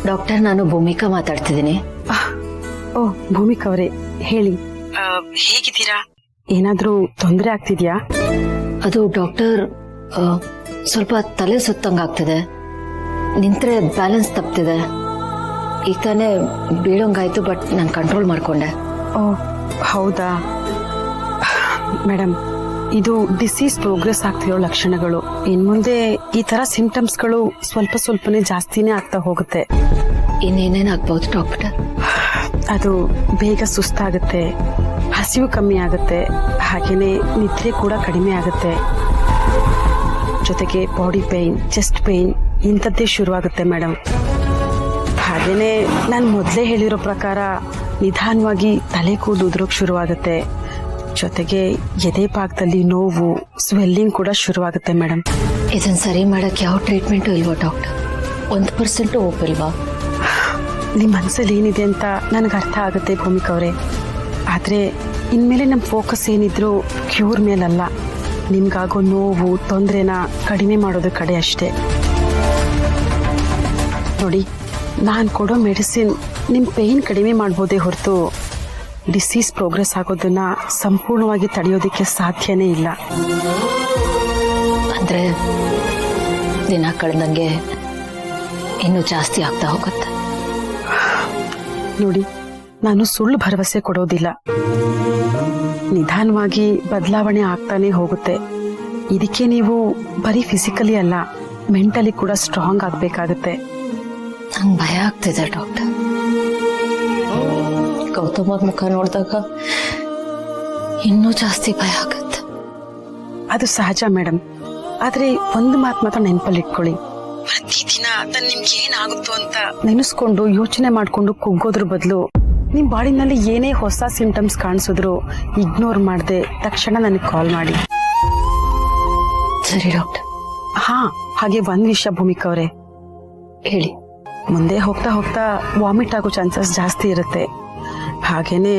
Doctor, ನಾನು ಭೂಮಿಕಾ ಮಾತಾಡ್ತಿದ್ದೀನಿ. ಓ ಭೂಮಿಕಾ ಅವರೇ, ಹೇಳಿ. ಹೇಗಿದ್ದೀರಾ? ಏನಾದ್ರೂ ತೊಂದರೆ ಆಗ್ತಿದ್ಯಾ? ಅದು ಡಾಕ್ಟರ್, ಸ್ವಲ್ಪ ತಲೆ ಸುತ್ತಂಗಾಗ್ತಿದೆ, ನಿಂತ್ರೆ ಬ್ಯಾಲೆನ್ಸ್ ತಪ್ತಿದೆ. ಈಗ ತಾನೇ ಬೀಳೋಂಗಾಯ್ತು, ಬಟ್ ನಾನು ಕಂಟ್ರೋಲ್ ಮಾಡ್ಕೊಂಡೆ. ಓ ಹೌದಾ ಮೇಡಮ್, ಇದು ಡಿಸೀಸ್ ಪ್ರೋಗ್ರೆಸ್ ಆಗ್ತಿರೋ ಲಕ್ಷಣಗಳು. ಇನ್ಮುಂದೆ ಈ ತರ ಸಿಂಪ್ಟಮ್ಸ್ಗಳು ಸ್ವಲ್ಪನೇ ಜಾಸ್ತಿನೇ ಆಗ್ತಾ ಹೋಗುತ್ತೆ. ಇನ್ನೇನೇನಾಗ್ಬಹುದು ಡಾಕ್ಟರ್? ಅದು ಬೇಗ ಸುಸ್ತಾಗುತ್ತೆ, ಹಸಿವು ಕಮ್ಮಿ ಆಗುತ್ತೆ, ಹಾಗೇನೆ ನಿದ್ರೆ ಕೂಡ ಕಡಿಮೆ ಆಗುತ್ತೆ. ಜೊತೆಗೆ ಬಾಡಿ ಪೇನ್, ಚೆಸ್ಟ್ ಪೇನ್ ಇಂಥದ್ದೇ ಶುರುವಾಗುತ್ತೆ ಮೇಡಮ್. ಹಾಗೇನೆ ನಾನು ಮೊದಲೇ ಹೇಳಿರೋ ಪ್ರಕಾರ ನಿಧಾನವಾಗಿ ತಲೆ ಕೂದಲು ಉದುರೋಕ್ ಶುರುವಾಗುತ್ತೆ. ಜೊತೆಗೆ ಎದೆ ಭಾಗದಲ್ಲಿ ನೋವು, ಸ್ವೆಲ್ಲಿಂಗ್ ಕೂಡ ಶುರುವಾಗುತ್ತೆ ಮೇಡಮ್. ಇದನ್ನ ಸರಿ ಮಾಡಕ್ಕೆ ಯಾವ ಟ್ರೀಟ್ಮೆಂಟು ಇಲ್ವಾ ಡಾಕ್ಟರ್? 1% ಹೋಪ್ ಇಲ್ವಾ? ನಿಮ್ಮ ಮನಸ್ಸಲ್ಲಿ ಏನಿದೆ ಅಂತ ನನಗೆ ಅರ್ಥ ಆಗುತ್ತೆ ಭೂಮಿಕಾ ಅವರೇ. ಆದರೆ ಇನ್ಮೇಲೆ ನಮ್ಮ ಫೋಕಸ್ ಏನಿದ್ರು ಕ್ಯೂರ್ ಮೇಲಲ್ಲ, ನಿಮ್ಗಾಗೋ ನೋವು ತೊಂದರೆನ ಕಡಿಮೆ ಮಾಡೋದ್ರ ಕಡೆ ಅಷ್ಟೇ. ನೋಡಿ, ನಾನು ಕೊಡೋ ಮೆಡಿಸಿನ್ ನಿಮ್ಮ ಪೇಯ್ನ್ ಕಡಿಮೆ ಮಾಡ್ಬೋದೇ ಹೊರತು ಡಿಸೀಸ್ ಪ್ರೋಗ್ರೆಸ್ ಆಗೋದನ್ನ ಸಂಪೂರ್ಣವಾಗಿ ತಡೆಯೋದಕ್ಕೆ ಸಾಧ್ಯನೇ ಇಲ್ಲ. ಅಂದ್ರೆ ದಿನ ಕಳೆದಂಗೆ ಇನ್ನೂ ಜಾಸ್ತಿ ಆಗ್ತಾ ಹೋಗುತ್ತೆ. ನೋಡಿ, ನಾನು ಸುಳ್ಳು ಭರವಸೆ ಕೊಡೋದಿಲ್ಲ. ನಿಧಾನವಾಗಿ ಬದಲಾವಣೆ ಆಗ್ತಾನೆ ಹೋಗುತ್ತೆ. ಇದಕ್ಕೆ ನೀವು ಬರೀ ಫಿಸಿಕಲಿ ಅಲ್ಲ, ಮೆಂಟಲಿ ಕೂಡ ಸ್ಟ್ರಾಂಗ್ ಆಗ್ಬೇಕಾಗತ್ತೆ. ನಂಗೆ ಭಯ ಆಗ್ತಿದೆ ಡಾಕ್ಟರ್. ಗೌತಮ್ ಅವ್ರ ಮುಖ ನೋಡಿದಾಗ ಇನ್ನೂ ಜಾಸ್ತಿ ಭಯ ಆಗುತ್ತೆ. ಅದು ಸಹಜ ಮೇಡಮ್. ಆದ್ರೆ ಒಂದು ಮಾತು ಮಾತ್ರ ನೆನಪಲ್ಲಿ ಇಟ್ಕೊಳ್ಳಿ, ಪ್ರತಿದಿನ ನಿಮ್ಗೆ ಏನಾಗುತ್ತೋ ಅಂತ ನೆನೆಸ್ಕೊಂಡು ಯೋಚನೆ ಮಾಡ್ಕೊಂಡು ಕುಗ್ಗೋದ್ರ ಬದಲು ನಿಮ್ ಬಾಡಿನಲ್ಲಿ ಏನೇ ಹೊಸ ಸಿಂಪ್ಟಮ್ಸ್ ಕಾಣಿಸಿದ್ರು ಇಗ್ನೋರ್ ಮಾಡದೆ ತಕ್ಷಣ ನನಗೆ ಕಾಲ್ ಮಾಡಿ. ಸರಿ ಡಾಕ್ಟರ್. ಹಾ, ಹಾಗೆ ಒಂದ್ ವಿಷಯ ಭೂಮಿಕಾ ಅವರೇ, ಹೇಳಿ. ಮುಂದೆ ಹೋಗ್ತಾ ಹೋಗ್ತಾ ವಾಮಿಟ್ ಆಗೋ ಚಾನ್ಸಸ್ ಜಾಸ್ತಿ ಇರುತ್ತೆ. ಹಾಗೇನೆ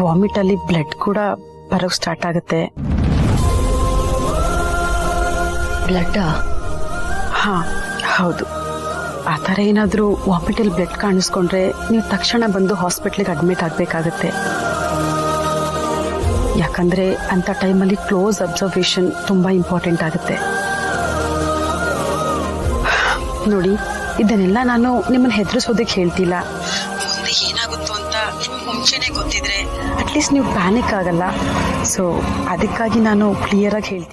ವಾಮಿಟ್ ಅಲ್ಲಿ ಬ್ಲಡ್ ಕೂಡ ಬರೋಕ್ ಸ್ಟಾರ್ಟ್ ಆಗುತ್ತೆ. ಬ್ಲಡ್? ಹಾ ಹೌದು. ಆ ಥರ ಏನಾದರೂ ವಾಮಿಟಲ್ಲಿ ಬ್ಲಡ್ ಕಾಣಿಸ್ಕೊಂಡ್ರೆ ನೀವು ತಕ್ಷಣ ಬಂದು ಹಾಸ್ಪಿಟ್ಲಿಗೆ ಅಡ್ಮಿಟ್ ಆಗಬೇಕಾಗತ್ತೆ. ಯಾಕಂದ್ರೆ ಅಂಥ ಟೈಮಲ್ಲಿ ಕ್ಲೋಸ್ ಅಬ್ಸರ್ವೇಷನ್ ತುಂಬಾ ಇಂಪಾರ್ಟೆಂಟ್ ಆಗುತ್ತೆ. ನೋಡಿ, ಇದನ್ನೆಲ್ಲ ನಾನು ನಿಮ್ಮನ್ನ ಹೆದರಿಸೋದಕ್ಕೆ ಹೇಳ್ತಿಲ್ಲ. ಮುಂದೆ ಏನಾಗುತ್ತೋ ಅಂತ ನಿಮ್ಗೆ ಮುಂಚೆನೆ ಗೊತ್ತಿದ್ರೆ ಅಟ್ಲೀಸ್ಟ್ ನೀವು ಪ್ಯಾನಿಕ್ ಆಗಲ್ಲ. ಸೊ ಅದಕ್ಕಾಗಿ ನಾನು ಕ್ಲಿಯರ್ ಆಗಿ ಹೇಳ್ತೀನಿ.